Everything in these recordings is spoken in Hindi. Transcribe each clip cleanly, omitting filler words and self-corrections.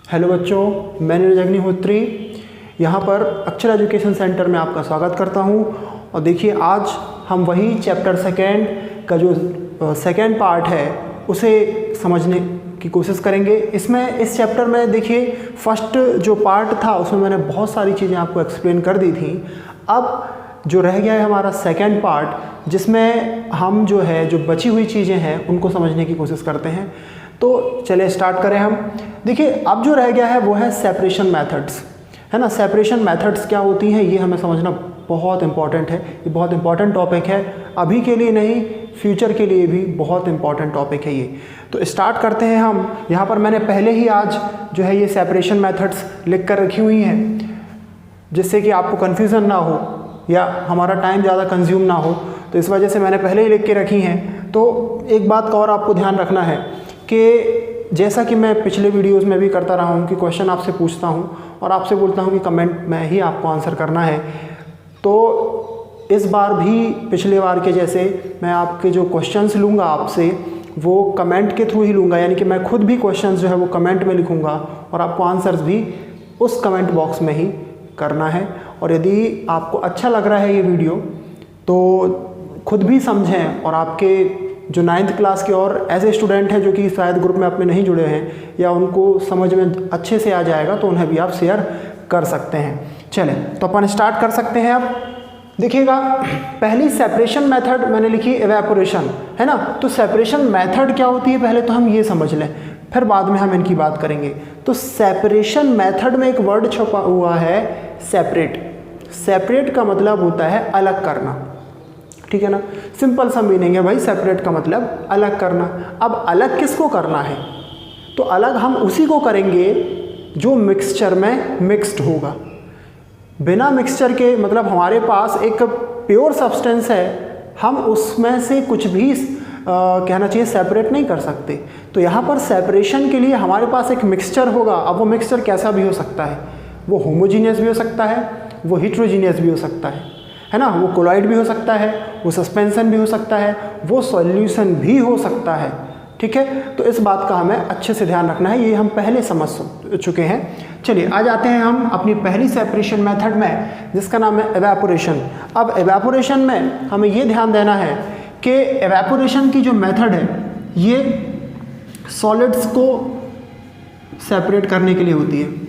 हेलो बच्चों, मैं नीरज अग्निहोत्री यहाँ पर अक्षर एजुकेशन सेंटर में आपका स्वागत करता हूँ। और देखिए, आज हम वही चैप्टर सेकेंड का जो सेकेंड पार्ट है उसे समझने की कोशिश करेंगे। इस चैप्टर में देखिए, फर्स्ट जो पार्ट था उसमें मैंने बहुत सारी चीज़ें आपको एक्सप्लेन कर दी थी। अब जो रह गया है हमारा सेकेंड पार्ट, जिसमें हम जो बची हुई चीज़ें हैं उनको समझने की कोशिश करते हैं। तो चलिए स्टार्ट करें हम। देखिए, अब जो रह गया है वो है सेपरेशन मेथड्स, है ना। सेपरेशन मेथड्स क्या होती हैं ये हमें समझना बहुत इंपॉर्टेंट है। ये बहुत इंपॉर्टेंट टॉपिक है, अभी के लिए नहीं, फ्यूचर के लिए भी बहुत इंपॉर्टेंट टॉपिक है ये। तो स्टार्ट करते हैं हम। यहाँ पर मैंने पहले ही आज जो है ये सेपरेशन मेथड्स लिख कर रखी हुई हैं, जिससे कि आपको कन्फ्यूज़न ना हो या हमारा टाइम ज़्यादा कंज्यूम ना हो। तो इस वजह से मैंने पहले ही लिख के रखी हैं। तो एक बात का और आपको ध्यान रखना है कि जैसा कि मैं पिछले वीडियोस में भी करता रहा हूँ कि क्वेश्चन आपसे पूछता हूँ और आपसे बोलता हूँ कि कमेंट में ही आपको आंसर करना है, तो इस बार भी पिछले बार के जैसे मैं आपके जो क्वेश्चंस लूँगा आपसे वो कमेंट के थ्रू ही लूँगा। यानी कि मैं खुद भी क्वेश्चंस जो है वो कमेंट में लिखूँगा और आपको आंसर्स भी उस कमेंट बॉक्स में ही करना है। और यदि आपको अच्छा लग रहा है ये वीडियो तो खुद भी समझें, और आपके जो 9th क्लास के और ऐसे स्टूडेंट हैं जो कि शायद ग्रुप में अपने नहीं जुड़े हैं या उनको समझ में अच्छे से आ जाएगा तो उन्हें भी आप शेयर कर सकते हैं। चलें, तो अपन स्टार्ट कर सकते हैं। अब देखिएगा, पहली सेपरेशन मेथड मैंने लिखी एवेपोरेशन, है ना। तो सेपरेशन मेथड क्या होती है पहले तो हम ये समझ लें, फिर बाद में हम इनकी बात करेंगे। तो सेपरेशन मेथड में एक वर्ड छुपा हुआ है, सेपरेट। सेपरेट का मतलब होता है अलग करना, ठीक है ना। सिंपल सा मीनिंग है भाई, सेपरेट का मतलब अलग करना। अब अलग किसको करना है? तो अलग हम उसी को करेंगे जो मिक्सचर में मिक्स्ड होगा। बिना मिक्सचर के, मतलब हमारे पास एक प्योर सब्सटेंस है, हम उसमें से कुछ भी कहना चाहिए सेपरेट नहीं कर सकते। तो यहाँ पर सेपरेशन के लिए हमारे पास एक मिक्सचर होगा। अब वो मिक्सचर कैसा भी हो सकता है, वो होमोजीनियस भी हो सकता है, वो हिट्रोजीनियस भी हो सकता है ना। वो कोलॉइड भी हो सकता है, वो सस्पेंशन भी हो सकता है, वो सॉल्यूशन भी हो सकता है, ठीक है। तो इस बात का हमें अच्छे से ध्यान रखना है, ये हम पहले समझ चुके हैं। चलिए आ जाते हैं हम अपनी पहली सेपरेशन मेथड में, जिसका नाम है एवेपोरेशन। अब एवेपोरेशन में हमें ये ध्यान देना है कि एवेपोरेशन की जो मेथड है ये सॉलिड्स को सेपरेट करने के लिए होती है।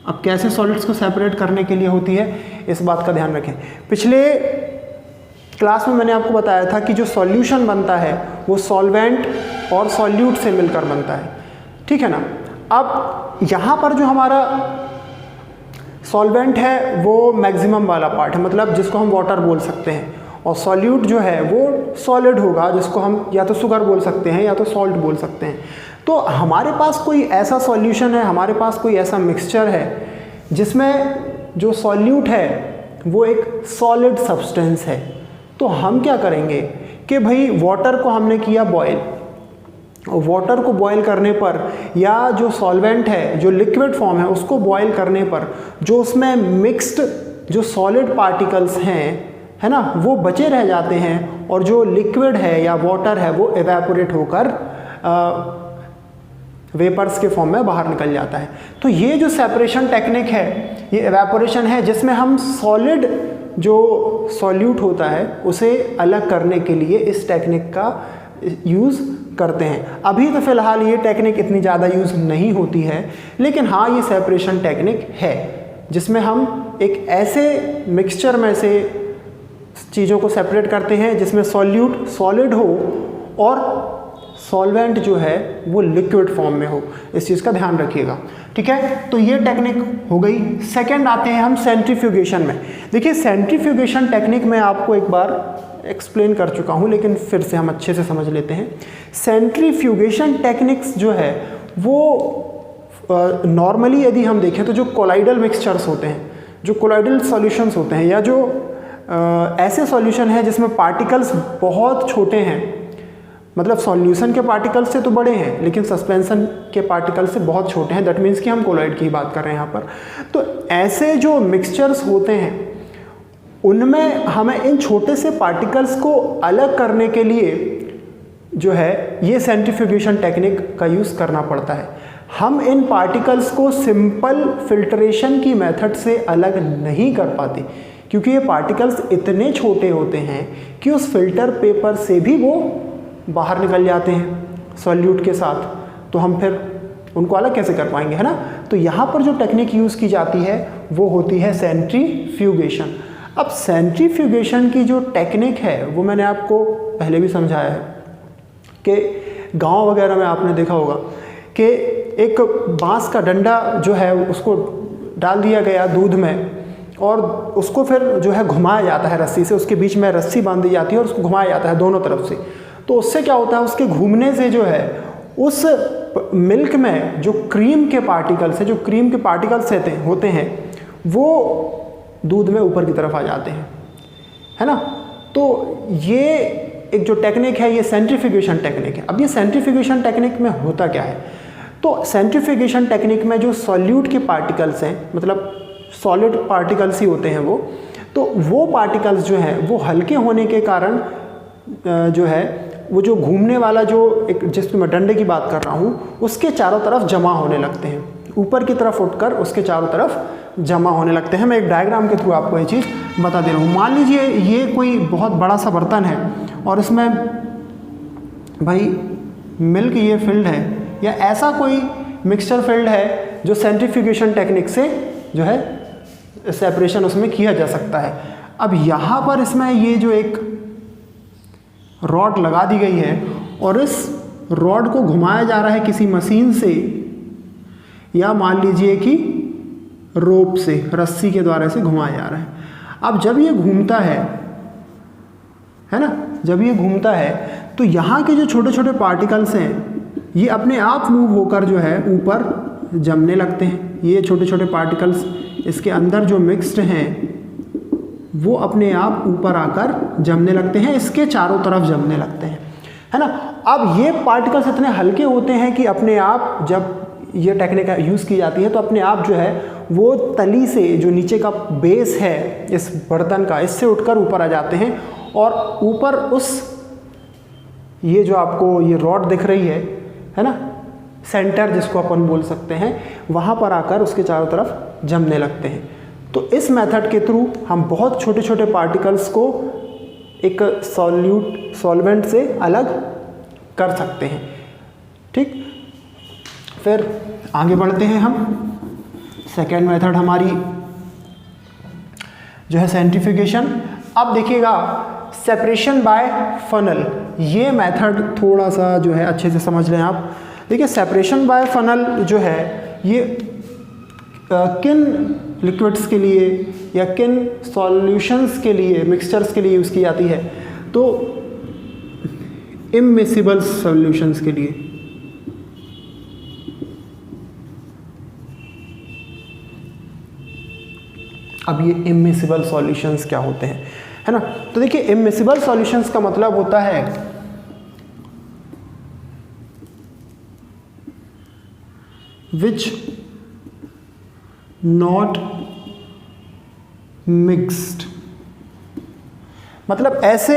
अब कैसे सॉलिड्स को सेपरेट करने के लिए होती है, इस बात का ध्यान रखें। पिछले क्लास में मैंने आपको बताया था कि जो सॉल्यूशन बनता है वो सॉल्वेंट और सॉल्यूट से मिलकर बनता है, ठीक है ना। अब यहाँ पर जो हमारा सॉल्वेंट है वो मैक्सिमम वाला पार्ट है, मतलब जिसको हम वाटर बोल सकते हैं, और सॉल्यूट जो है वो सॉलिड होगा, जिसको हम या तो शुगर बोल सकते हैं या तो सॉल्ट बोल सकते हैं। तो हमारे पास कोई ऐसा सॉल्यूशन है, हमारे पास कोई ऐसा मिक्सचर है जिसमें जो सॉल्यूट है वो एक सॉलिड सब्सटेंस है। तो हम क्या करेंगे कि भाई वाटर को हमने किया बॉयल, वाटर को बॉयल करने पर या जो सॉल्वेंट है, जो लिक्विड फॉर्म है, उसको बॉयल करने पर जो उसमें मिक्स्ड जो सॉलिड पार्टिकल्स हैं, है ना, वो बचे रह जाते हैं, और जो लिक्विड है या वाटर है वो एवेपोरेट होकर वेपर्स के फॉर्म में बाहर निकल जाता है। तो ये जो सेपरेशन टेक्निक है ये एवेपोरेशन है, जिसमें हम सॉलिड जो सॉल्यूट होता है उसे अलग करने के लिए इस टेक्निक का यूज़ करते हैं। अभी तो फिलहाल ये टेक्निक इतनी ज़्यादा यूज़ नहीं होती है, लेकिन हाँ ये सेपरेशन टेक्निक है जिसमें हम एक ऐसे मिक्सचर में से चीज़ों को सेपरेट करते हैं जिसमें सॉल्यूट सॉलिड हो और सॉल्वेंट जो है वो लिक्विड फॉर्म में हो। इस चीज़ का ध्यान रखिएगा, ठीक है। तो ये टेक्निक हो गई। सेकंड आते हैं हम सेंट्रीफ्यूगेशन में। देखिए, सेंट्रीफ्यूगेशन टेक्निक मैं आपको एक बार एक्सप्लेन कर चुका हूँ, लेकिन फिर से हम अच्छे से समझ लेते हैं। सेंट्रीफ्यूगेशन टेक्निक्स जो है वो नॉर्मली यदि हम देखें तो जो कोलाइडल मिक्सचर्स होते हैं, जो कोलाइडल सॉल्यूशंस होते हैं, या जो ऐसे सॉल्यूशन है जिसमें पार्टिकल्स बहुत छोटे हैं, मतलब सॉल्यूशन के पार्टिकल्स से तो बड़े हैं लेकिन सस्पेंशन के पार्टिकल्स से बहुत छोटे हैं, दैट मीन्स कि हम कोलॉइड की बात कर रहे हैं यहाँ पर। तो ऐसे जो मिक्सचर्स होते हैं उनमें हमें इन छोटे से पार्टिकल्स को अलग करने के लिए जो है ये सेंट्रीफ्यूगेशन टेक्निक का यूज़ करना पड़ता है। हम इन पार्टिकल्स को सिंपल फिल्ट्रेशन की मेथड से अलग नहीं कर पाते, क्योंकि ये पार्टिकल्स इतने छोटे होते हैं कि उस फिल्टर पेपर से भी वो बाहर निकल जाते हैं सॉल्यूट के साथ, तो हम फिर उनको अलग कैसे कर पाएंगे, है ना। तो यहाँ पर जो टेक्निक यूज़ की जाती है वो होती है सेंट्रीफ्यूगेशन। अब सेंट्रीफ्यूगेशन की जो टेक्निक है वो मैंने आपको पहले भी समझाया है कि गांव वगैरह में आपने देखा होगा कि एक बांस का डंडा जो है उसको डाल दिया गया दूध में और उसको फिर जो है घुमाया जाता है रस्सी से, उसके बीच में रस्सी बांध दी जाती है और उसको घुमाया जाता है दोनों तरफ से। तो उससे क्या होता है, उसके घूमने से जो है उस मिल्क में जो क्रीम के पार्टिकल्स है, जो क्रीम के पार्टिकल्स होते हैं वो दूध में ऊपर की तरफ आ जाते हैं, है ना। तो ये एक जो टेक्निक है ये सेंट्रीफ्यूगेशन टेक्निक है। अब ये सेंट्रीफ्यूगेशन टेक्निक में होता क्या है, तो सेंट्रीफ्यूगेशन टेक्निक में जो सॉल्यूट के पार्टिकल्स हैं, मतलब सॉलिड पार्टिकल्स ही होते हैं वो, तो वो पार्टिकल्स जो हैं वो हल्के होने के कारण जो है वो जो घूमने वाला जो एक जिसमें मैं डंडे की बात कर रहा हूँ उसके चारों तरफ जमा होने लगते हैं, ऊपर की तरफ उठकर उसके चारों तरफ जमा होने लगते हैं। मैं एक डायग्राम के थ्रू आपको ये चीज़ बता दे रहा हूँ। मान लीजिए ये कोई बहुत बड़ा सा बर्तन है और इसमें भाई मिल्क ये फिल्ड है, या ऐसा कोई मिक्सचर फिल्ड है जो सेंट्रीफ्यूगेशन टेक्निक से जो है सेपरेशन उसमें किया जा सकता है। अब यहाँ पर इसमें ये जो एक रॉड लगा दी गई है और इस रॉड को घुमाया जा रहा है किसी मशीन से, या मान लीजिए कि रोप से, रस्सी के द्वारा से घुमाया जा रहा है। अब जब ये घूमता है ना, जब ये घूमता है तो यहाँ के जो छोटे छोटे पार्टिकल्स हैं ये अपने आप मूव होकर जो है ऊपर जमने लगते हैं। ये छोटे छोटे पार्टिकल्स इसके अंदर जो मिक्स्ड हैं वो अपने आप ऊपर आकर जमने लगते हैं, इसके चारों तरफ जमने लगते हैं, है ना। अब ये पार्टिकल्स इतने हल्के होते हैं कि अपने आप जब ये टेक्निक यूज़ की जाती है तो अपने आप जो है वो तली से जो नीचे का बेस है इस बर्तन का, इससे उठकर ऊपर आ जाते हैं और ऊपर उस ये जो आपको ये रॉड दिख रही है ना, सेंटर जिसको अपन बोल सकते हैं, वहाँ पर आकर उसके चारों तरफ जमने लगते हैं। तो इस मेथड के थ्रू हम बहुत छोटे छोटे पार्टिकल्स को एक सॉल्वेंट से अलग कर सकते हैं। ठीक, फिर आगे बढ़ते हैं हम। सेकेंड मेथड हमारी जो है सेंट्रीफ्यूगेशन। अब देखिएगा सेपरेशन बाय फनल, ये मेथड थोड़ा सा जो है अच्छे से समझ लें आप। देखिए सेपरेशन बाय फनल जो है ये किन लिक्विड्स के लिए या किन सॉल्यूशंस के लिए, मिक्सचर्स के लिए यूज़ की जाती है, तो इम्मिसिबल सॉल्यूशंस के लिए। अब ये इम्मिसिबल सॉल्यूशंस क्या होते हैं, है ना। तो देखिए इम्मिसिबल सॉल्यूशंस का मतलब होता है विच नॉट मिक्स्ड, मतलब ऐसे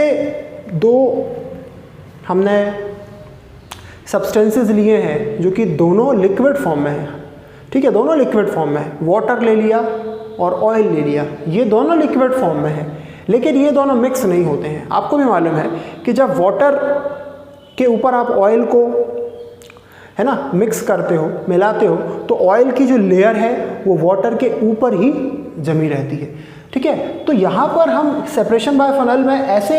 दो हमने सब्सटेंसेस लिए हैं जो कि दोनों लिक्विड फॉर्म में है। ठीक है, दोनों लिक्विड फॉर्म में है। वाटर ले लिया और ऑयल ले लिया, ये दोनों लिक्विड फॉर्म में है, लेकिन ये दोनों मिक्स नहीं होते हैं। आपको भी मालूम है कि जब वाटर के ऊपर आप ऑयल को, है ना, मिक्स करते हो, मिलाते हो, तो ऑयल की जो लेयर है वो वाटर के ऊपर ही जमी रहती है। ठीक है, तो यहाँ पर हम सेपरेशन बाय फनल में ऐसे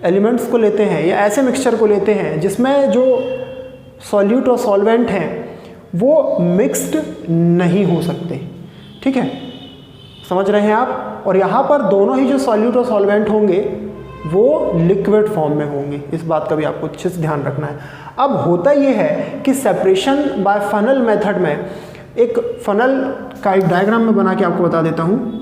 एलिमेंट्स को लेते हैं या ऐसे मिक्सचर को लेते हैं जिसमें जो सॉल्यूट और सॉल्वेंट हैं वो मिक्स्ड नहीं हो सकते। ठीक है, समझ रहे हैं आप। और यहाँ पर दोनों ही जो सॉल्यूट और सॉल्वेंट होंगे वो लिक्विड फॉर्म में होंगे, इस बात का भी आपको अच्छे से ध्यान रखना है। अब होता ये है कि सेपरेशन बाय फनल मेथड में, एक फनल का एक डायग्राम में बना के आपको बता देता हूँ।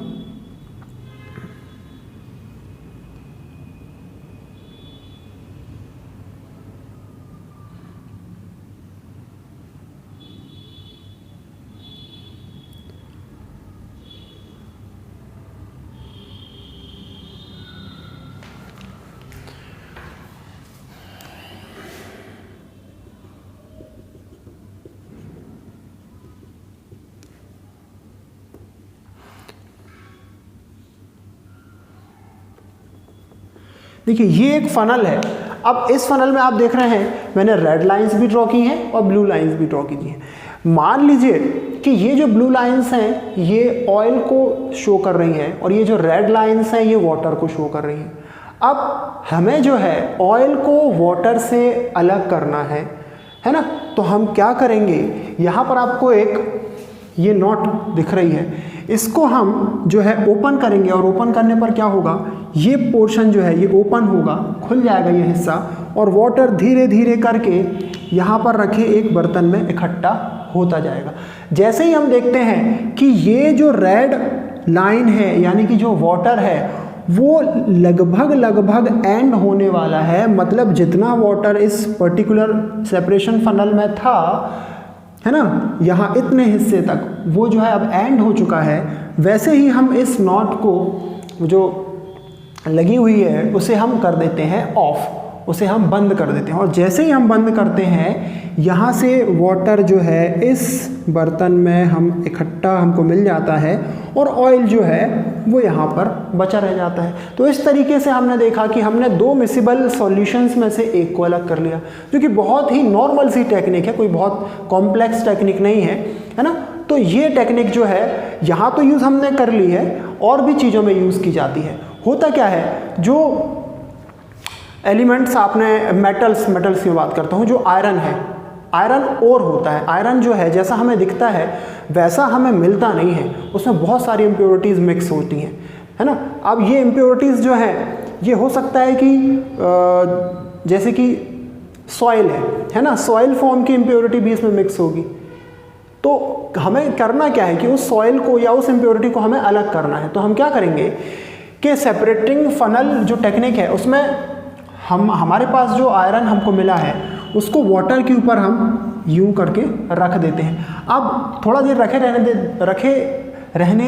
देखिए ये एक फनल है। अब इस फनल में आप देख रहे हैं मैंने रेड लाइंस भी ड्रॉ की हैं और ब्लू लाइंस भी ड्रॉ की हैं। मान लीजिए कि ये जो ब्लू लाइंस हैं ये ऑयल को शो कर रही हैं और ये जो रेड लाइंस हैं ये वाटर को शो कर रही हैं। अब हमें जो है ऑयल को वाटर से अलग करना है ना। तो हम क्या करेंगे, यहाँ पर आपको एक ये नॉट दिख रही है, इसको हम जो है ओपन करेंगे और ओपन करने पर क्या होगा, ये पोर्शन जो है ये ओपन होगा, खुल जाएगा ये हिस्सा और वाटर धीरे धीरे करके यहाँ पर रखे एक बर्तन में इकट्ठा होता जाएगा। जैसे ही हम देखते हैं कि ये जो रेड लाइन है यानी कि जो वाटर है वो लगभग एंड होने वाला है, मतलब जितना वाटर इस पर्टिकुलर सेपरेशन फनल में था है ना, यहाँ इतने हिस्से तक वो जो है अब एंड हो चुका है। वैसे ही हम इस नॉट को जो लगी हुई है उसे हम कर देते हैं ऑफ, उसे हम बंद कर देते हैं और जैसे ही हम बंद करते हैं यहाँ से वाटर जो है इस बर्तन में हम इकट्ठा हमको मिल जाता है और ऑयल जो है वो यहाँ पर बचा रह जाता है। तो इस तरीके से हमने देखा कि हमने दो मिसिबल सॉल्यूशंस में से एक को अलग कर लिया, जो कि बहुत ही नॉर्मल सी टेक्निक है, कोई बहुत कॉम्प्लेक्स टेक्निक नहीं है ना। तो ये टेक्निक जो है यहाँ तो यूज़ हमने कर ली है और भी चीज़ों में यूज़ की जाती है। होता क्या है, जो एलिमेंट्स आपने मेटल्स की बात करता हूँ, जो आयरन है, आयरन ओर होता है। आयरन जो है जैसा हमें दिखता है वैसा हमें मिलता नहीं है, उसमें बहुत सारी इम्प्योरिटीज़ मिक्स होती हैं है ना। अब ये इम्प्योरिटीज़ जो है ये हो सकता है कि जैसे कि सॉइल है ना, सॉइल फॉर्म की इम्प्योरिटी भी इसमें मिक्स होगी। तो हमें करना क्या है कि उस सॉइल को या उस इम्प्योरिटी को हमें अलग करना है। तो हम क्या करेंगे कि सेपरेटिंग फनल जो टेक्निक है उसमें हमारे पास जो आयरन हमको मिला है उसको वाटर के ऊपर हम यूं करके रख देते हैं। अब थोड़ा देर रखे रहने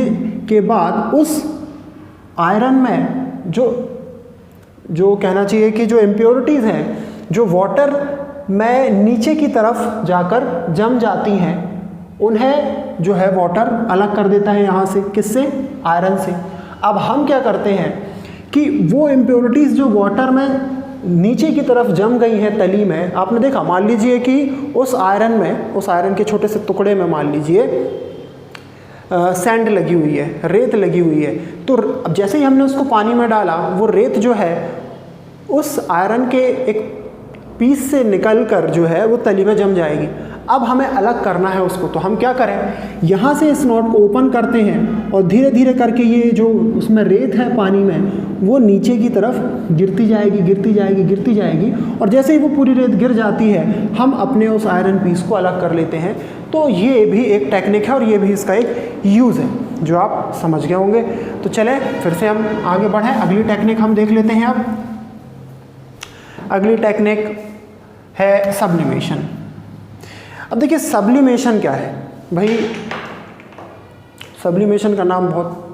के बाद उस आयरन में जो कहना चाहिए कि जो इम्प्योरिटीज़ हैं जो वाटर में नीचे की तरफ जाकर जम जाती हैं, उन्हें जो है वाटर अलग कर देता है यहाँ से, किससे, आयरन से। अब हम क्या करते हैं कि वो इम्प्योरिटीज़ जो वाटर में नीचे की तरफ जम गई हैं तली में, आपने देखा, मान लीजिए कि उस आयरन के छोटे से टुकड़े में मान लीजिए सैंड लगी हुई है, रेत लगी हुई है। तो अब जैसे ही हमने उसको पानी में डाला वो रेत जो है उस आयरन के एक पीस से निकल कर जो है वो तली में जम जाएगी। अब हमें अलग करना है उसको, तो हम क्या करें, यहाँ से इस नॉट को ओपन करते हैं और धीरे धीरे करके ये जो उसमें रेत है पानी में वो नीचे की तरफ गिरती जाएगी और जैसे ही वो पूरी रेत गिर जाती है हम अपने उस आयरन पीस को अलग कर लेते हैं। तो ये भी एक टेक्निक है और ये भी इसका एक यूज़ है जो आप समझ गए होंगे। तो चलें फिर से हम आगे बढ़ें, अगली टेक्निक हम देख लेते हैं। अब अगली टेक्निक है सब्लिमेशन। अब देखिए सब्लिमेशन क्या है भाई, सब्लिमेशन का नाम बहुत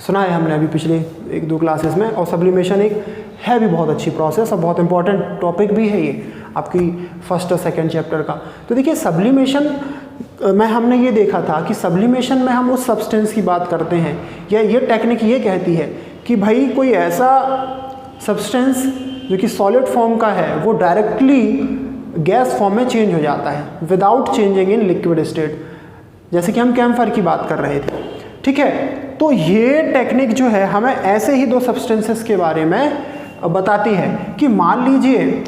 सुना है हमने अभी पिछले 1-2 क्लासेस में, और सब्लिमेशन एक है भी बहुत अच्छी प्रोसेस और बहुत इंपॉर्टेंट टॉपिक भी है ये आपकी फर्स्ट और सेकंड चैप्टर का। तो देखिए सब्लिमेशन में हमने ये देखा था कि सब्लिमेशन में हम उस सब्सटेंस की बात करते हैं, या ये टेक्निक ये कहती है कि भाई कोई ऐसा सब्सटेंस जो कि सॉलिड फॉर्म का है वो डायरेक्टली गैस फॉर्म में चेंज हो जाता है without changing in liquid state, जैसे कि हम कैम्फर की बात कर रहे थे, ठीक है। तो ये टेक्निक जो है हमें ऐसे ही 2 सब्सटेंसेस के बारे में बताती है कि मान लीजिए,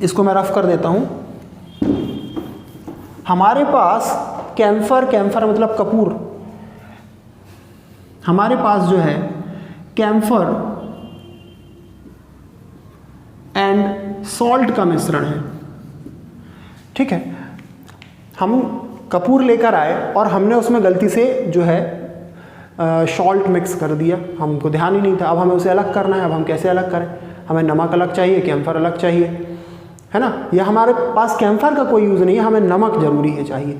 इसको मैं रफ कर देता हूँ, हमारे पास कैम्फर मतलब कपूर, हमारे पास जो है कैम्फर एंड सॉल्ट का मिश्रण है, ठीक है। हम कपूर लेकर आए और हमने उसमें गलती से जो है सॉल्ट मिक्स कर दिया, हमको ध्यान ही नहीं था। अब हमें उसे अलग करना है, अब हम कैसे अलग करें, हमें नमक अलग चाहिए, कैम्फर अलग चाहिए, है ना। या हमारे पास कैम्फर का कोई यूज़ नहीं है, हमें नमक ज़रूरी है चाहिए।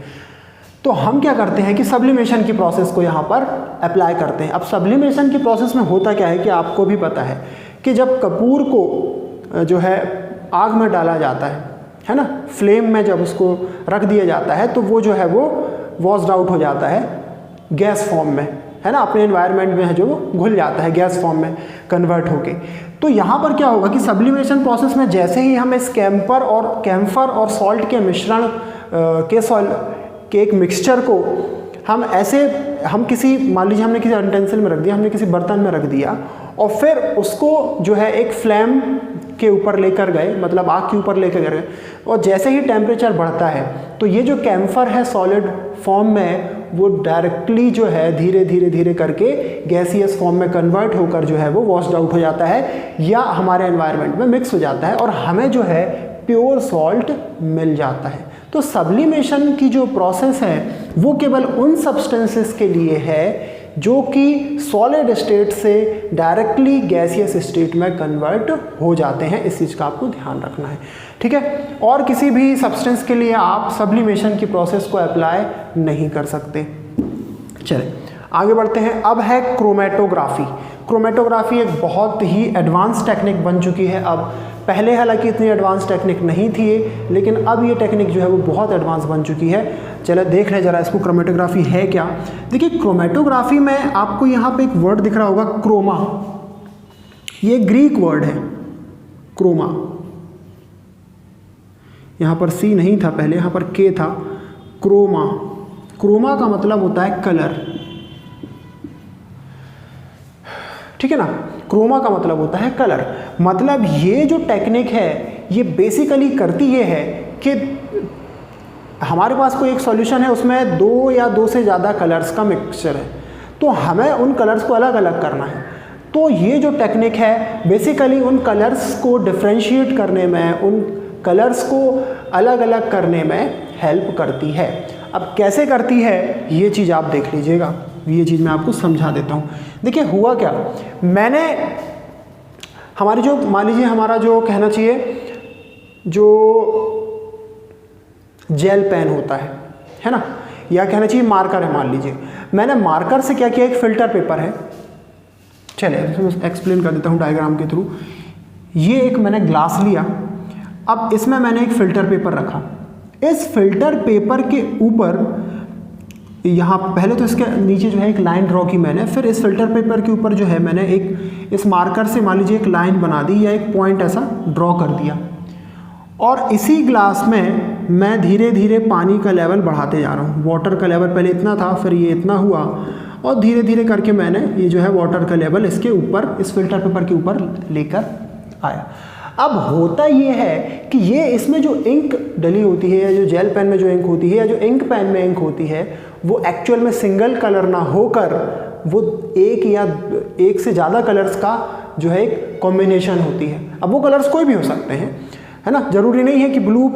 तो हम क्या करते हैं कि सब्लिमेशन की प्रोसेस को यहाँ पर अप्लाई करते हैं। अब सब्लिमेशन की प्रोसेस में होता क्या है कि आपको भी पता है कि जब कपूर को जो है आग में डाला जाता है ना, फ्लेम में जब उसको रख दिया जाता है तो वो जो है वो वॉश्ड आउट हो जाता है गैस फॉर्म में, है ना, अपने एनवायरनमेंट में है जो वो घुल जाता है, गैस फॉर्म में कन्वर्ट होके। तो यहाँ पर क्या होगा कि सब्लिमेशन प्रोसेस में जैसे ही हम इस कैम्फर और सॉल्ट के मिश्रण के एक मिक्सचर को हम किसी, मान लीजिए हमने किसी यूटेंसिल में रख दिया, हमने किसी बर्तन में रख दिया और फिर उसको जो है एक फ्लेम के ऊपर लेकर गए, मतलब आग के ऊपर लेकर गए, और जैसे ही टेम्परेचर बढ़ता है तो ये जो कैम्फर है सॉलिड फॉर्म में वो डायरेक्टली जो है धीरे धीरे धीरे करके गैसियस फॉर्म में कन्वर्ट होकर जो है वो वॉश्ड आउट हो जाता है या हमारे एनवायरनमेंट में मिक्स हो जाता है और हमें जो है प्योर सॉल्ट मिल जाता है। तो सब्लिमेशन की जो प्रोसेस है वो केवल उन सब्सटेंसेस के लिए है जो कि सॉलिड स्टेट से डायरेक्टली गैसियस स्टेट में कन्वर्ट हो जाते हैं। इस चीज़ का आपको ध्यान रखना है, ठीक है। और किसी भी सब्सटेंस के लिए आप सब्लिमेशन की प्रोसेस को अप्लाई नहीं कर सकते। चलिए आगे बढ़ते हैं। अब है क्रोमेटोग्राफी। क्रोमेटोग्राफी एक बहुत ही एडवांस टेक्निक बन चुकी है अब। पहले हालांकि इतनी एडवांस टेक्निक नहीं थी लेकिन अब ये टेक्निक जो है वो बहुत एडवांस बन चुकी है। चलो देख लें जरा इसको, क्रोमेटोग्राफी है क्या। देखिए क्रोमेटोग्राफी में आपको यहाँ पे एक वर्ड दिख रहा होगा क्रोमा, ये ग्रीक वर्ड है क्रोमा। यहाँ पर सी नहीं था पहले, यहाँ पर के था। क्रोमा, क्रोमा का मतलब होता है कलर, ठीक है ना। क्रोमा का मतलब होता है कलर। मतलब ये जो टेक्निक है ये बेसिकली करती ये है कि हमारे पास कोई एक सॉल्यूशन है, उसमें दो या दो से ज़्यादा कलर्स का मिक्सचर है, तो हमें उन कलर्स को अलग अलग करना है। तो ये जो टेक्निक है बेसिकली उन कलर्स को डिफ्रेंशिएट करने में, उन कलर्स को अलग अलग करने में हेल्प करती है। अब कैसे करती है ये चीज़ आप देख लीजिएगा, ये चीज़ मैं आपको समझा देता हूँ। देखिए हुआ क्या, मैंने हमारी जो, मान लीजिए हमारा जो कहना चाहिए जो जेल पेन होता है ना, या कहना चाहिए मार्कर है, मान लीजिए मैंने मार्कर से क्या किया, एक फिल्टर पेपर है। चलिए एक्सप्लेन कर देता हूँ डायग्राम के थ्रू। ये एक मैंने ग्लास लिया, अब इसमें मैंने एक फिल्टर पेपर रखा। इस फिल्टर पेपर के ऊपर यहाँ पहले तो इसके नीचे जो है एक लाइन ड्रॉ की मैंने, फिर इस फिल्टर पेपर के ऊपर जो है मैंने एक इस मार्कर से मान लीजिए एक लाइन बना दी या एक पॉइंट ऐसा ड्रॉ कर दिया, और इसी ग्लास में मैं धीरे धीरे पानी का लेवल बढ़ाते जा रहा हूँ। वाटर का लेवल पहले इतना था, फिर ये इतना हुआ, और धीरे धीरे करके मैंने ये जो है वाटर का लेवल इसके ऊपर, इस फिल्टर पेपर के ऊपर लेकर आया। अब होता ये है कि ये इसमें जो इंक डली होती है, या जो जेल पेन में जो इंक होती है, या जो इंक पेन में इंक होती है, वो एक्चुअल में सिंगल कलर ना होकर वो एक या एक से ज़्यादा कलर्स का जो है एक कॉम्बिनेशन होती है। अब वो कलर्स कोई भी हो सकते हैं, है ना। ज़रूरी नहीं है कि ब्लू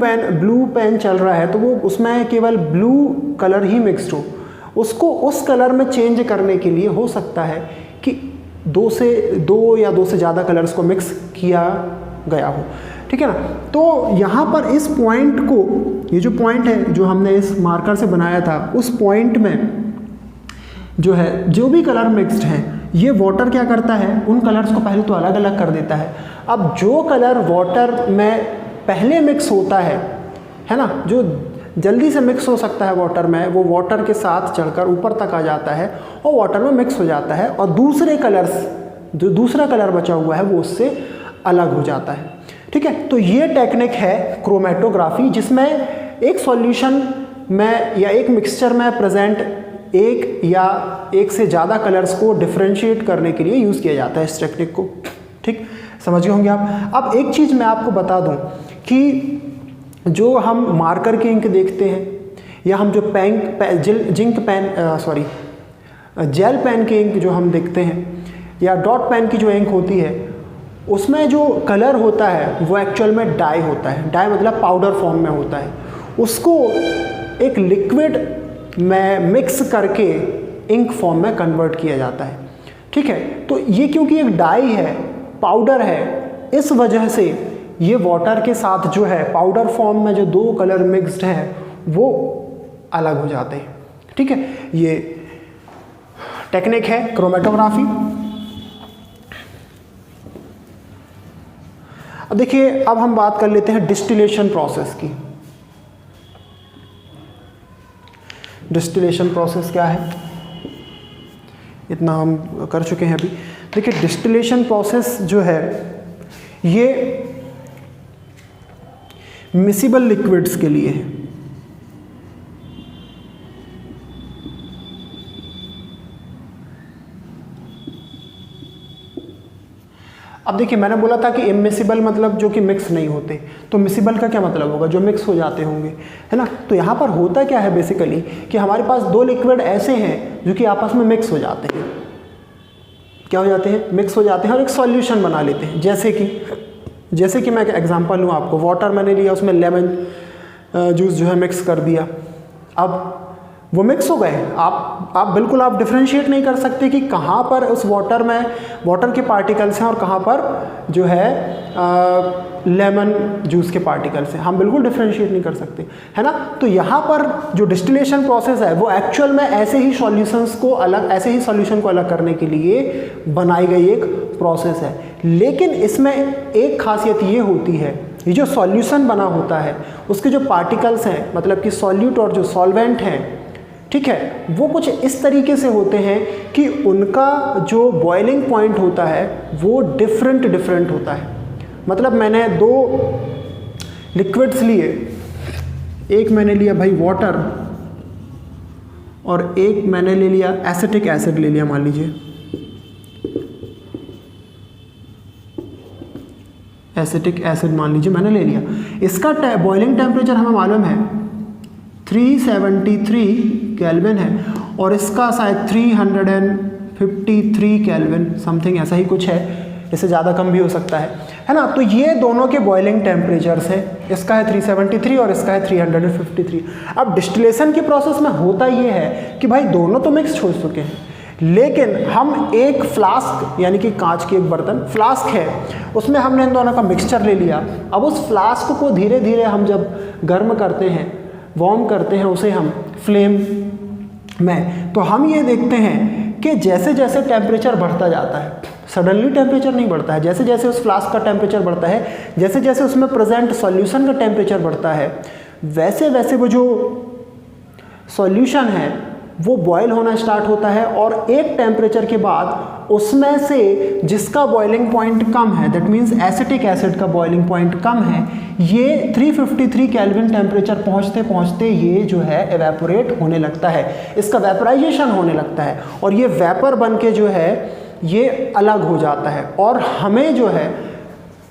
पेन चल रहा है तो वो उसमें केवल ब्लू कलर ही मिक्स्ड हो। उसको उस कलर में चेंज करने के लिए हो सकता है कि दो या दो से ज़्यादा कलर्स को मिक्स किया गया हो, ठीक है ना। तो यहाँ पर इस पॉइंट को, ये जो पॉइंट है जो हमने इस मार्कर से बनाया था, उस पॉइंट में जो है जो भी कलर मिक्स्ड हैं, ये वाटर क्या करता है, उन कलर्स को पहले तो अलग अलग कर देता है। अब जो कलर वाटर में पहले मिक्स होता है ना, जो जल्दी से मिक्स हो सकता है वाटर में, वो वाटर के साथ चढ़कर ऊपर तक आ जाता है और वाटर में मिक्स हो जाता है, और दूसरे कलर्स, जो दूसरा कलर बचा हुआ है वो उससे अलग हो जाता है, ठीक है। तो ये टेक्निक है क्रोमेटोग्राफी, जिसमें एक सॉल्यूशन में या एक मिक्सचर में प्रेजेंट एक या एक से ज़्यादा कलर्स को डिफ्रेंशिएट करने के लिए यूज़ किया जाता है इस टेक्निक को, ठीक, समझ गए होंगे आप। अब एक चीज़ मैं आपको बता दूं कि जो हम मार्कर की इंक देखते हैं, या हम जो जेल पेन की इंक जो हम देखते हैं, या डॉट पेन की जो इंक होती है, उसमें जो कलर होता है वो एक्चुअल में डाई होता है। डाई मतलब पाउडर फॉर्म में होता है। उसको एक लिक्विड में मिक्स करके इंक फॉर्म में कन्वर्ट किया जाता है, ठीक है। तो ये क्योंकि एक डाई है, पाउडर है, इस वजह से ये वाटर के साथ जो है पाउडर फॉर्म में जो दो कलर मिक्स्ड हैं वो अलग हो जाते हैं, ठीक है। ये टेक्निक है क्रोमेटोग्राफी। अब देखिए, अब हम बात कर लेते हैं डिस्टिलेशन प्रोसेस की। डिस्टिलेशन प्रोसेस क्या है? इतना हम कर चुके हैं अभी। देखिए डिस्टिलेशन प्रोसेस जो है ये मिसिबल लिक्विड्स के लिए है। अब देखिए मैंने बोला था कि इमिसिबल मतलब जो कि मिक्स नहीं होते, तो मिसिबल का क्या मतलब होगा, जो मिक्स हो जाते होंगे, है ना। तो यहाँ पर होता क्या है बेसिकली कि हमारे पास दो लिक्विड ऐसे हैं जो कि आपस में मिक्स हो जाते हैं। क्या हो जाते हैं, मिक्स हो जाते हैं और एक सॉल्यूशन बना लेते हैं। जैसे कि मैं एक एग्जांपल लूँ आपको, वाटर मैंने लिया, उसमें लेमन जूस जो है मिक्स कर दिया, अब वो मिक्स हो गए। आप बिल्कुल आप डिफ्रेंशिएट नहीं कर सकते कि कहाँ पर उस वाटर में वाटर के पार्टिकल्स हैं और कहाँ पर जो है लेमन जूस के पार्टिकल्स हैं, हम बिल्कुल डिफ्रेंशिएट नहीं कर सकते, है ना। तो यहाँ पर जो डिस्टिलेशन प्रोसेस है वो एक्चुअल में ऐसे ही सॉल्यूशन को अलग करने के लिए बनाई गई एक प्रोसेस है। लेकिन इसमें एक खासियत ये होती है, ये जो सॉल्यूशन बना होता है उसके जो पार्टिकल्स हैं, मतलब कि सॉल्यूट और जो सॉल्वेंट हैं, ठीक है, वो कुछ इस तरीके से होते हैं कि उनका जो बॉइलिंग पॉइंट होता है वो डिफरेंट होता है। मतलब मैंने दो लिक्विड्स लिए, एक मैंने लिया भाई वाटर और एक मैंने ले लिया एसिटिक एसिड ले लिया, मान लीजिए एसिटिक एसिड मान लीजिए मैंने ले लिया। इसका बॉइलिंग टेम्परेचर हमें मालूम है 373 केल्विन है और इसका शायद 353 केल्विन समथिंग ऐसा ही कुछ है, इससे ज़्यादा कम भी हो सकता है ना। तो ये दोनों के बॉइलिंग टेम्परेचर्स हैं, इसका है 373 और इसका है 353। अब डिस्टिलेशन की प्रोसेस में होता ये है कि भाई दोनों तो मिक्स हो चुके हैं, लेकिन हम एक फ्लास्क यानी कि कांच की एक बर्तन फ्लास्क है, उसमें हमने इन दोनों का मिक्सचर ले लिया। अब उस फ्लास्क को धीरे धीरे हम जब गर्म करते हैं, वार्म करते हैं उसे हम फ्लेम में, तो हम ये देखते हैं कि जैसे जैसे टेम्परेचर बढ़ता जाता है, सडनली टेम्परेचर नहीं बढ़ता है, जैसे जैसे उस फ्लास्क का टेम्परेचर बढ़ता है, जैसे जैसे उसमें प्रेजेंट सॉल्यूशन का टेम्परेचर बढ़ता है, वैसे वैसे वो जो सॉल्यूशन है वो बॉयल होना स्टार्ट होता है। और एक टेम्परेचर के बाद उसमें से जिसका बॉइलिंग पॉइंट कम है, दैट मीन्स एसिटिक एसिड का बॉइलिंग पॉइंट कम है, ये 353 केल्विन टेम्परेचर पहुंचते पहुंचते ये जो है एवेपोरेट होने लगता है, इसका वेपराइजेशन होने लगता है और ये वेपर बन के जो है ये अलग हो जाता है। और हमें जो है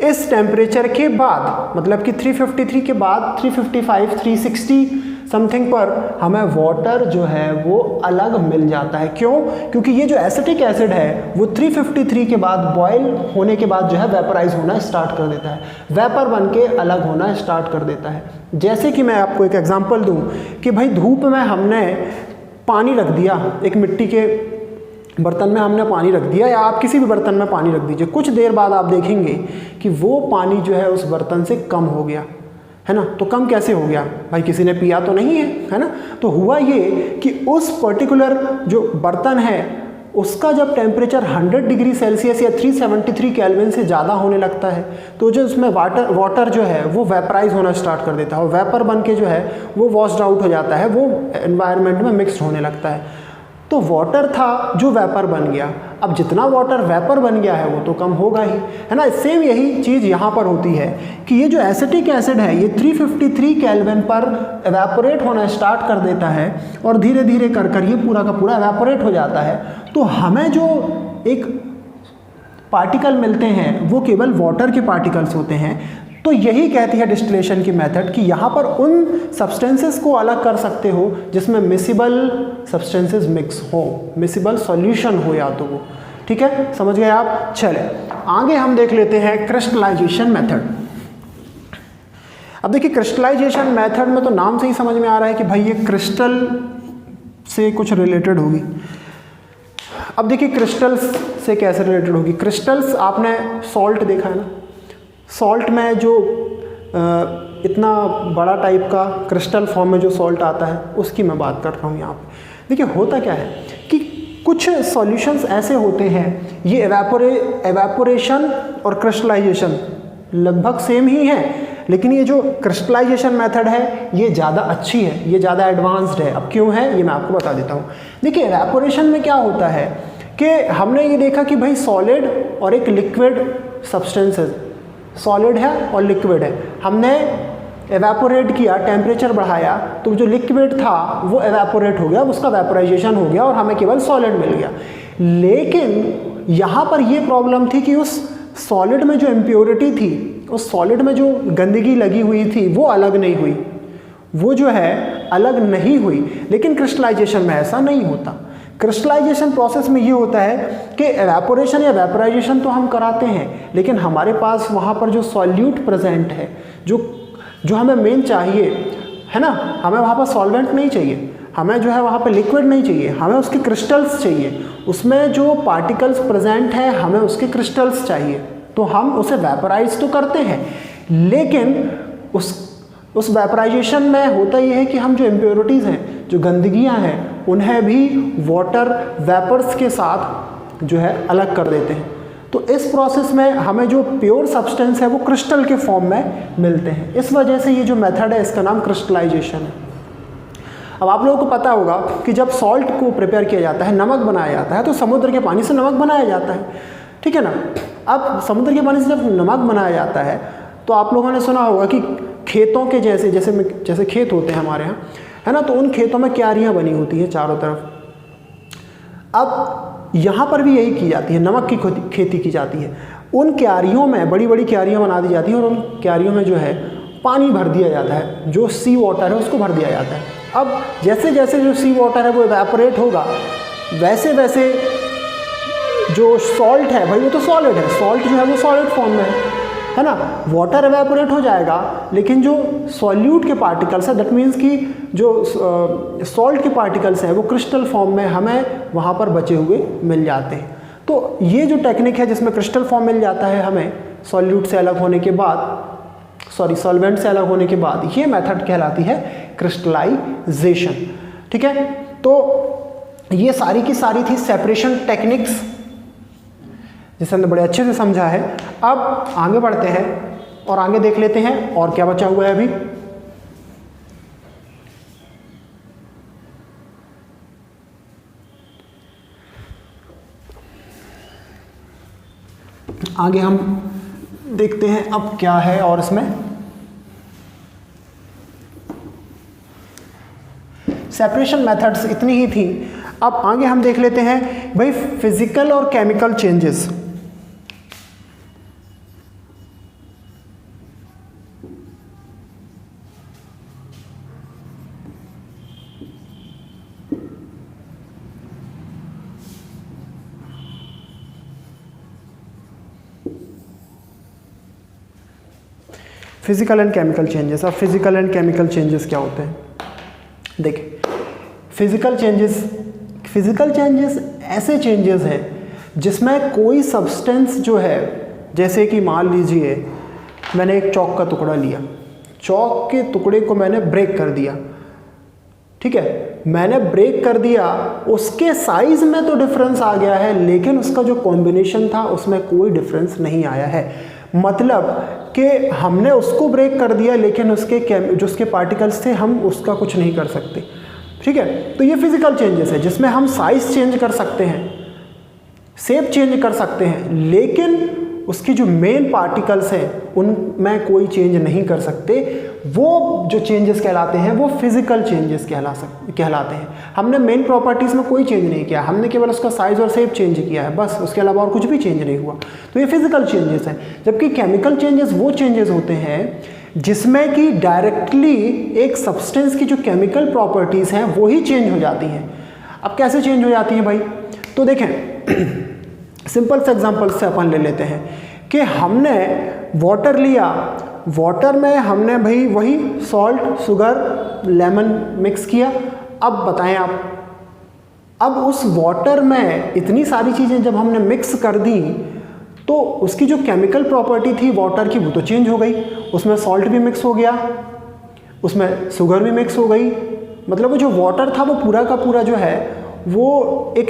इस टेम्परेचर के बाद, मतलब कि 353 के बाद 355 360 समथिंग पर हमें वाटर जो है वो अलग मिल जाता है। क्यों? क्योंकि ये जो एसिटिक एसिड है वो 353 के बाद बॉयल होने के बाद जो है वेपराइज होना स्टार्ट कर देता है, वेपर बन के अलग होना स्टार्ट कर देता है। जैसे कि मैं आपको एक एग्जांपल दूं कि भाई धूप में हमने पानी रख दिया, एक मिट्टी के बर्तन में हमने पानी रख दिया, या आप किसी भी बर्तन में पानी रख दीजिए, कुछ देर बाद आप देखेंगे कि वो पानी जो है उस बर्तन से कम हो गया, है ना। तो कम कैसे हो गया भाई, किसी ने पिया तो नहीं है ना। तो हुआ ये कि उस पर्टिकुलर जो बर्तन है उसका जब टेम्परेचर 100 डिग्री सेल्सियस या 373 केल्विन से ज़्यादा होने लगता है तो जो उसमें वाटर जो है वो वेपराइज होना स्टार्ट कर देता है और वेपर बन के जो है वो वॉश्ड आउट हो जाता है, वो एनवायरनमेंट में मिक्स होने लगता है। तो वाटर था जो वेपर बन गया, अब जितना वाटर वेपर बन गया है वो तो कम होगा ही, है ना। सेम यही चीज़ यहाँ पर होती है कि ये जो एसिटिक एसिड है ये 353 केल्विन पर एवेपोरेट होना स्टार्ट कर देता है और धीरे धीरे कर कर ये पूरा का पूरा एवेपोरेट हो जाता है। तो हमें जो एक पार्टिकल मिलते हैं वो केवल वाटर के पार्टिकल्स होते हैं। तो यही कहती है डिस्टिलेशन की मेथड कि यहाँ पर उन सब्सटेंसेस को अलग कर सकते हो जिसमें मिसिबल सब्सटेंसेस मिक्स हो, मिसिबल सॉल्यूशन हो या तो वो, ठीक है, समझ गए आप। चले आगे हम देख लेते हैं क्रिस्टलाइजेशन मेथड। अब देखिए क्रिस्टलाइजेशन मेथड में तो नाम से ही समझ में आ रहा है कि भाई ये क्रिस्टल से कुछ रिलेटेड होगी। अब देखिए क्रिस्टल्स से कैसे रिलेटेड होगी। क्रिस्टल्स आपने सॉल्ट देखा है ना, सॉल्ट में जो इतना बड़ा टाइप का क्रिस्टल फॉर्म में जो सॉल्ट आता है उसकी मैं बात कर रहा हूँ यहाँ पे। देखिए होता क्या है कि कुछ सॉल्यूशंस ऐसे होते हैं, ये एवेपोरेशन और क्रिस्टलाइजेशन लगभग सेम ही है, लेकिन ये जो क्रिस्टलाइजेशन मेथड है ये ज़्यादा अच्छी है, ये ज़्यादा एडवांस्ड है। अब क्यों है ये मैं आपको बता देता हूँ। देखिए एवेपोरेशन में क्या होता है कि हमने ये देखा कि भाई सॉलिड और एक लिक्विड सब्सटेंस है, सॉलिड है और लिक्विड है, हमने एवेपोरेट किया, टेम्परेचर बढ़ाया तो जो लिक्विड था वो एवेपोरेट हो गया, उसका वेपोराइजेशन हो गया और हमें केवल सॉलिड मिल गया। लेकिन यहाँ पर ये प्रॉब्लम थी कि उस सॉलिड में जो इम्प्योरिटी थी, उस सॉलिड में जो गंदगी लगी हुई थी वो अलग नहीं हुई, वो जो है अलग नहीं हुई। लेकिन क्रिस्टलाइजेशन में ऐसा नहीं होता। क्रिस्टलाइजेशन प्रोसेस में ये होता है कि एवेपोरेशन या वेपोराइजेशन तो हम कराते हैं, लेकिन हमारे पास वहाँ पर जो सॉल्यूट प्रेजेंट है, जो हमें मेन चाहिए है ना, हमें वहाँ पर सॉल्वेंट नहीं चाहिए, हमें जो है वहाँ पर लिक्विड नहीं चाहिए, हमें उसके क्रिस्टल्स चाहिए, उसमें जो पार्टिकल्स प्रेजेंट हैं हमें उसके क्रिस्टल्स चाहिए, तो हम उसे वेपोराइज तो करते हैं, लेकिन उस वेपोराइजेशन में होता ये है कि हम जो इम्प्योरिटीज़ हैं, जो गंदगियाँ हैं, उन्हें भी वाटर वेपर्स के साथ जो है अलग कर देते हैं। तो इस प्रोसेस में हमें जो प्योर सब्सटेंस है वो क्रिस्टल के फॉर्म में मिलते हैं। इस वजह से ये जो मेथड है इसका नाम क्रिस्टलाइजेशन है। अब आप लोगों को पता होगा कि जब सॉल्ट को प्रिपेयर किया जाता है, नमक बनाया जाता है, तो समुद्र के पानी से नमक बनाया जाता है, ठीक है ना। अब समुद्र के पानी से जब नमक बनाया जाता है तो आप लोगों ने सुना होगा कि खेतों के जैसे खेत होते हैं हमारे यहाँ, है ना, तो उन खेतों में क्यारियाँ बनी होती हैं चारों तरफ। अब यहाँ पर भी यही की जाती है, नमक की खेती की जाती है। उन क्यारियों में बड़ी बड़ी क्यारियाँ बना दी जाती हैं और उन क्यारियों में जो है पानी भर दिया जाता है, जो सी वाटर है उसको भर दिया जाता है। अब जैसे जैसे जो सी वाटर है वो इवेपोरेट होगा, वैसे वैसे जो सॉल्ट है भाई वो तो सॉलिड है, सॉल्ट जो है वो सॉलिड फॉर्म में है ना, वाटर इवेपोरेट हो जाएगा, लेकिन जो सॉल्यूट के पार्टिकल्स है, दैट मीन्स कि जो सॉल्ट के पार्टिकल्स हैं वो क्रिस्टल फॉर्म में हमें वहाँ पर बचे हुए मिल जाते हैं। तो ये जो टेक्निक है जिसमें क्रिस्टल फॉर्म मिल जाता है हमें सॉल्यूट से अलग होने के बाद, सॉल्वेंट से अलग होने के बाद, ये मेथड कहलाती है क्रिस्टलाइजेशन, ठीक है। तो ये सारी की सारी थी सेपरेशन टेक्निक्स जिसे हमने बड़े अच्छे से समझा है। अब आगे बढ़ते हैं और आगे देख लेते हैं और क्या बचा हुआ है अभी। आगे हम देखते हैं अब क्या है और इसमें सेपरेशन मेथड्स इतनी ही थी। अब आगे हम देख लेते हैं भाई फिजिकल और chemical changes. Physical and chemical changes. अब फिजिकल एंड केमिकल चेंजेस क्या होते हैं? देखिए, फिजिकल चेंजेस ऐसे चेंजेस हैं जिसमें कोई सब्सटेंस जो है, जैसे कि मान लीजिए मैंने एक चौक का टुकड़ा लिया, चौक के टुकड़े को मैंने ब्रेक कर दिया, ठीक है, मैंने ब्रेक कर दिया, उसके साइज में तो डिफरेंस आ गया है, लेकिन उसका जो कॉम्बिनेशन था उसमें कोई डिफरेंस नहीं आया है। मतलब कि हमने उसको ब्रेक कर दिया, लेकिन जो उसके पार्टिकल्स थे हम उसका कुछ नहीं कर सकते, ठीक है। तो ये फिजिकल चेंजेस है जिसमें हम साइज चेंज कर सकते हैं, शेप चेंज कर सकते हैं, लेकिन उसकी जो मेन पार्टिकल्स हैं उनमें कोई चेंज नहीं कर सकते। वो जो चेंजेस कहलाते हैं वो फिजिकल चेंजेस कहलाते हैं। हमने मेन प्रॉपर्टीज़ में कोई चेंज नहीं किया, हमने केवल उसका साइज और शेप चेंज किया है, बस, उसके अलावा और कुछ भी चेंज नहीं हुआ। तो ये फिजिकल चेंजेस हैं। जबकि केमिकल चेंजेस वो चेंजेस होते हैं जिसमें कि डायरेक्टली एक सब्सटेंस की जो केमिकल प्रॉपर्टीज़ हैं वो ही चेंज हो जाती हैं। अब कैसे चेंज हो जाती हैं भाई? तो देखें, सिंपल से एग्जांपल से अपन ले लेते हैं कि हमने वाटर लिया, वाटर में हमने भाई वही सॉल्ट, शुगर, लेमन मिक्स किया। अब बताएं आप, अब उस वाटर में इतनी सारी चीज़ें जब हमने मिक्स कर दी तो उसकी जो केमिकल प्रॉपर्टी थी वाटर की वो तो चेंज हो गई। उसमें सॉल्ट भी मिक्स हो गया, उसमें शुगर भी मिक्स हो गई। मतलब वो जो वाटर था वो पूरा का पूरा जो है वो एक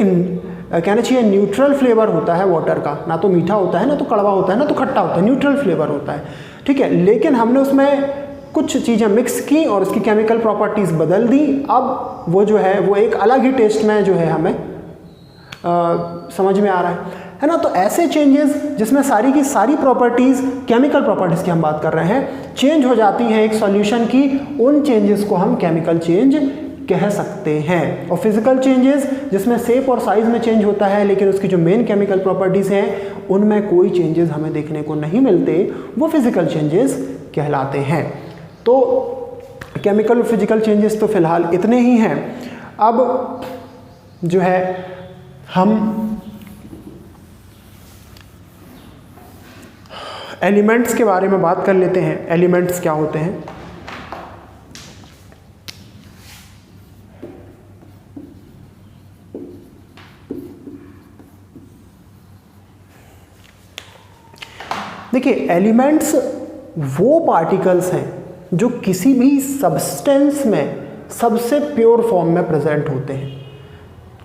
कहना चाहिए न्यूट्रल फ्लेवर होता है वाटर का, ना तो मीठा होता है, ना तो कड़वा होता है, ना तो खट्टा होता है, न्यूट्रल फ्लेवर होता है, ठीक है। लेकिन हमने उसमें कुछ चीज़ें मिक्स की और उसकी केमिकल प्रॉपर्टीज़ बदल दी। अब वो जो है वो एक अलग ही टेस्ट में जो है हमें समझ में आ रहा है ना। तो ऐसे चेंजेस जिसमें सारी की सारी प्रॉपर्टीज़, केमिकल प्रॉपर्टीज़ की हम बात कर रहे हैं, चेंज हो जाती हैं एक सॉल्यूशन की, उन चेंजेस को हम केमिकल चेंज कह सकते हैं। और फिजिकल चेंजेस जिसमें शेप और साइज में चेंज होता है लेकिन उसकी जो मेन केमिकल प्रॉपर्टीज़ हैं उनमें कोई चेंजेस हमें देखने को नहीं मिलते, वो फिजिकल चेंजेस कहलाते हैं। तो केमिकल और फिजिकल चेंजेस तो फिलहाल इतने ही हैं। अब जो है हम एलिमेंट्स के बारे में बात कर लेते हैं। एलिमेंट्स क्या होते हैं? देखिए, एलिमेंट्स वो पार्टिकल्स हैं जो किसी भी सब्सटेंस में सबसे प्योर फॉर्म में प्रेजेंट होते हैं,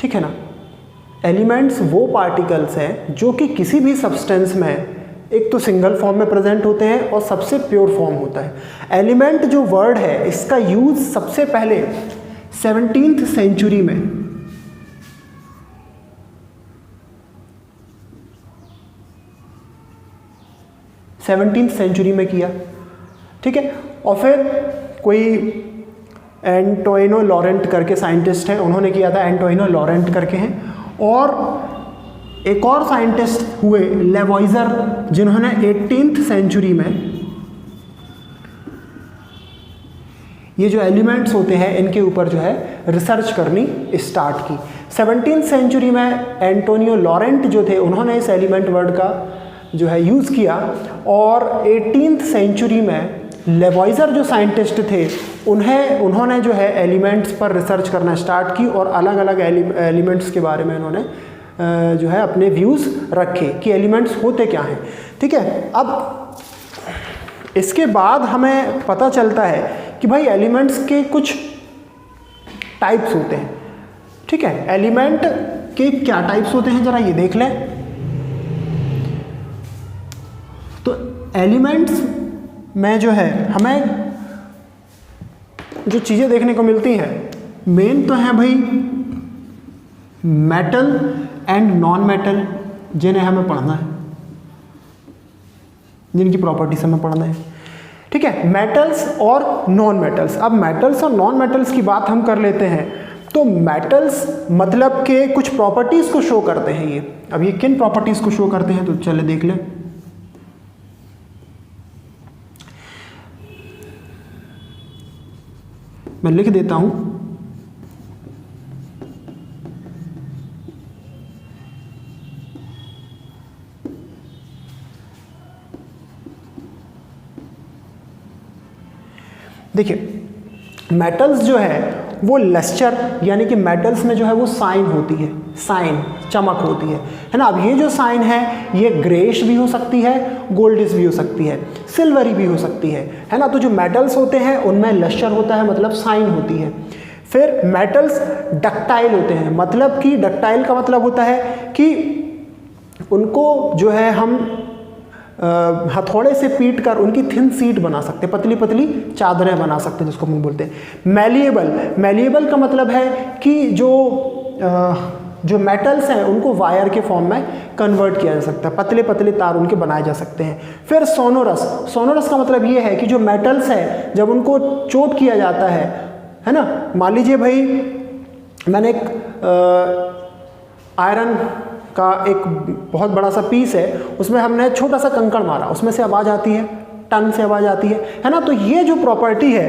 ठीक है ना। एलिमेंट्स वो पार्टिकल्स हैं जो कि किसी भी सब्सटेंस में एक तो सिंगल फॉर्म में प्रेजेंट होते हैं और सबसे प्योर फॉर्म होता है। एलिमेंट जो वर्ड है इसका यूज सबसे पहले 17th सेंचुरी में, में किया, ठीक है। और फिर कोई एंटोइनो लॉरेंट करके साइंटिस्ट हैं, उन्होंने किया था, एंटोइनो लॉरेंट करके हैं। और एक और साइंटिस्ट हुए लेवॉइजर, जिन्होंने 18th सेंचुरी में ये जो एलिमेंट्स होते हैं इनके ऊपर जो है रिसर्च करनी स्टार्ट की। 17th सेंचुरी में एंटोनियो लॉरेंट जो थे उन्होंने इस एलिमेंट वर्ड का जो है यूज़ किया, और 18th सेंचुरी में लेवॉइजर जो साइंटिस्ट थे उन्होंने जो है एलिमेंट्स पर रिसर्च करना स्टार्ट की और अलग अलग एलिमेंट्स के बारे में उन्होंने जो है अपने व्यूज़ रखे कि एलिमेंट्स होते क्या हैं, ठीक है। अब इसके बाद हमें पता चलता है कि भाई एलिमेंट्स के कुछ टाइप्स होते हैं, ठीक है। एलिमेंट के क्या टाइप्स होते हैं ज़रा ये देख लें। तो एलिमेंट्स में जो है हमें जो चीज़ें देखने को मिलती हैं मेन तो है भाई मेटल एंड नॉन मेटल, जिन्हें हमें पढ़ना है, जिनकी प्रॉपर्टीज हमें पढ़ना है, ठीक है। मेटल्स और नॉन मेटल्स। अब मेटल्स और नॉन मेटल्स की बात हम कर लेते हैं। तो मेटल्स मतलब के कुछ प्रॉपर्टीज़ को शो करते हैं ये। अब ये किन प्रॉपर्टीज़ को शो करते हैं तो चले देख लें। मैं लिख देता हूं। देखिए, मेटल्स जो है वो लस्टर, यानी कि मेटल्स में जो है वो साइन होती है, साइन चमक होती है ना। अब ये जो साइन है ये ग्रेश भी हो सकती है, गोल्डिश भी हो सकती है, सिल्वरी भी हो सकती है ना। तो जो मेटल्स होते हैं उनमें लस्टर होता है, मतलब साइन होती है। फिर मेटल्स डक्टाइल होते हैं, मतलब कि डक्टाइल का मतलब होता है कि उनको जो है हम हथौड़े से पीट कर उनकी थिन सीट बना सकते हैं, पतली पतली चादरें बना सकते हैं, जिसको हम बोलते हैं। मैलिएबल का मतलब है कि जो मेटल्स हैं उनको वायर के फॉर्म में कन्वर्ट किया जा सकता है, पतले पतले तार उनके बनाए जा सकते हैं। फिर सोनोरस का मतलब ये है कि जो मेटल्स हैं जब उनको चोट किया जाता है ना। मान लीजिए भाई मैंने एक आयरन का एक बहुत बड़ा सा पीस है, उसमें हमने छोटा सा कंकड़ मारा, उसमें से आवाज़ आती है, टन से आवाज़ आती है ना। तो ये जो प्रॉपर्टी है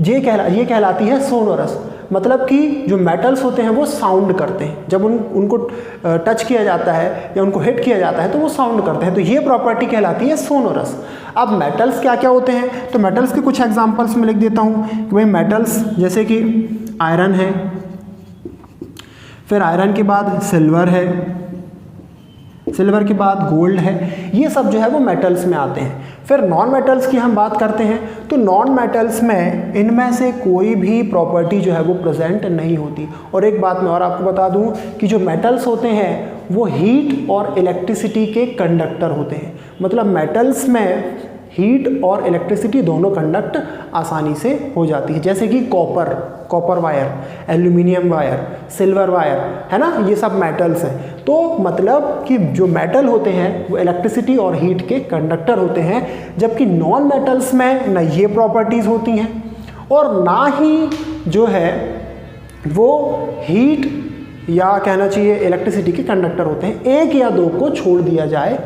ये कहलाती है सोनोरस, मतलब कि जो मेटल्स होते हैं वो साउंड करते हैं, जब उनको टच किया जाता है या उनको हिट किया जाता है तो वो साउंड करते हैं, तो ये प्रॉपर्टी कहलाती है सोनोरस। अब मेटल्स क्या क्या होते हैं, तो मेटल्स के कुछ एग्जांपल्स मैं लिख देता हूँ कि भाई मेटल्स जैसे कि आयरन है, फिर आयरन के बाद सिल्वर है, सिल्वर के बाद गोल्ड है, ये सब जो है वो मेटल्स में आते हैं। फिर नॉन मेटल्स की हम बात करते हैं तो नॉन मेटल्स में इनमें से कोई भी प्रॉपर्टी जो है वो प्रेजेंट नहीं होती। और एक बात मैं और आपको बता दूं कि जो मेटल्स होते हैं वो हीट और इलेक्ट्रिसिटी के कंडक्टर होते हैं, मतलब मेटल्स में हीट और इलेक्ट्रिसिटी दोनों कंडक्ट आसानी से हो जाती है। जैसे कि copper wire, aluminium wire, silver wire, है ना, ये सब मेटल्स हैं। तो मतलब कि जो मेटल होते हैं वो इलेक्ट्रिसिटी और हीट के कंडक्टर होते हैं, जबकि नॉन मेटल्स में ना ये प्रॉपर्टीज़ होती हैं और ना ही जो है वो हीट या कहना चाहिए इलेक्ट्रिसिटी के कंडक्टर होते हैं, एक या दो को छोड़ दिया जाए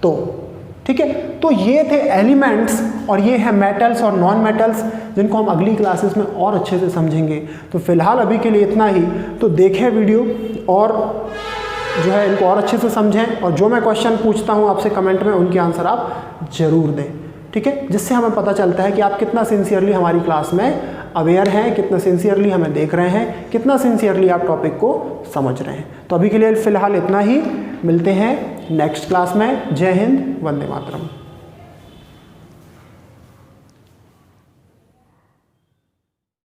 तो। ठीक है, तो ये थे एलिमेंट्स और ये है मेटल्स और नॉन मेटल्स, जिनको हम अगली क्लासेस में और अच्छे से समझेंगे। तो फिलहाल अभी के लिए इतना ही। तो देखें वीडियो और जो है इनको और अच्छे से समझें, और जो मैं क्वेश्चन पूछता हूँ आपसे कमेंट में उनके आंसर आप ज़रूर दें। ठीक है, जिससे हमें पता चलता है कि आप कितना सिंसियरली हमारी क्लास में अवेयर हैं, कितना सिंसियरली हमें देख रहे हैं, कितना सिंसियरली आप टॉपिक को समझ रहे हैं। तो अभी के लिए फ़िलहाल इतना ही, मिलते हैं नेक्स्ट क्लास में। जय हिंद, वंदे मातरम।